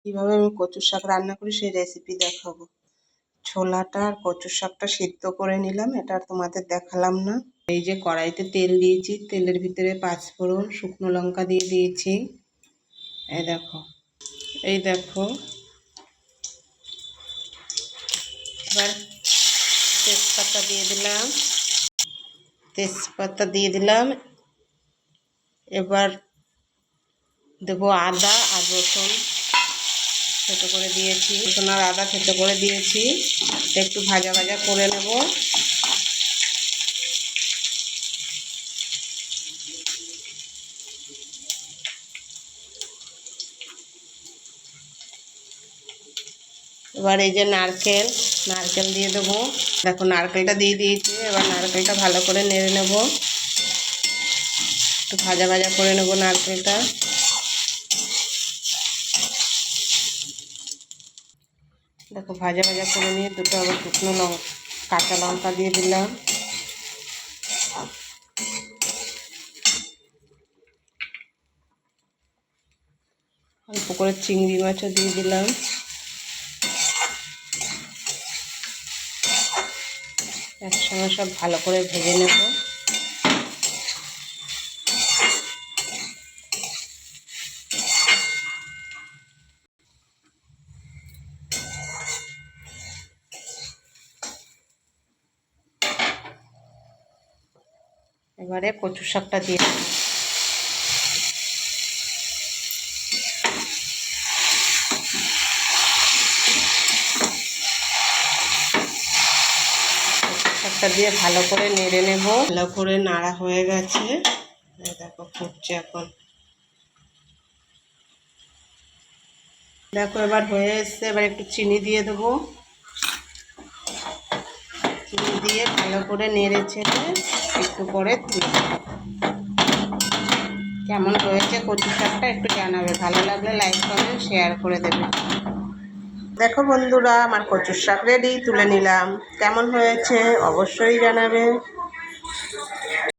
কীভাবে আমি কচুর শাক রান্না করি সেই রেসিপি দেখাবো। ছোলাটা আর কচুর শাকটা সিদ্ধ করে নিলাম, এটা আর তোমাদের দেখালাম না। এই যে কড়াইতে তেল দিয়েছি, তেলের ভিতরে 5 ফোড়ন, শুকনো লঙ্কা দিয়ে দিয়েছি। এই দেখো এবার তেজপাতা দিয়ে দিলাম। এবার দেবো আদা আর রসুন থেতো করে দিয়েছি, রসুন আর আদা থেতো করে দিয়েছি। একটু ভাজা ভাজা করে নেব। এবার এই যে নারকেল দিয়ে দেবো। দেখো নারকেলটা দিয়ে দিয়েছি। এবার নারকেলটা ভালো করে নেড়ে নেব, একটু ভাজা ভাজা করে নেব নারকেলটা। দেখো ভাজা ভাজা করে নিয়ে দুটো আবার শুকনো কাঁচা লঙ্কা দিয়ে দিলাম। অল্প করে চিংড়ি মাছও দিয়ে দিলাম। একসঙ্গে সব ভালো করে ভেজে নেব। এবারে কচু শাকটা দিয়ে দেব। শাকটা দিয়ে ভালো করে নেড়ে নেব। ভালো করে নাড়া হয়ে গেছে, দেখো ফুটছে এখন। দেখো এবার হয়ে এসছে। এবার একটু চিনি দিয়ে দেবো। চিনি দিয়ে ভালো করে নেড়ে ছেড়ে একটু পরে তুলে দেবো। কেমন হয়েছে কচু শাকটা একটু জানাবে, ভালো লাগলে লাইক কমেন্ট শেয়ার করে দেবে। দেখো বন্ধুরা, আমার কচুর শাক রেডি, তুলে নিলাম। কেমন হয়েছে অবশ্যই জানাবে।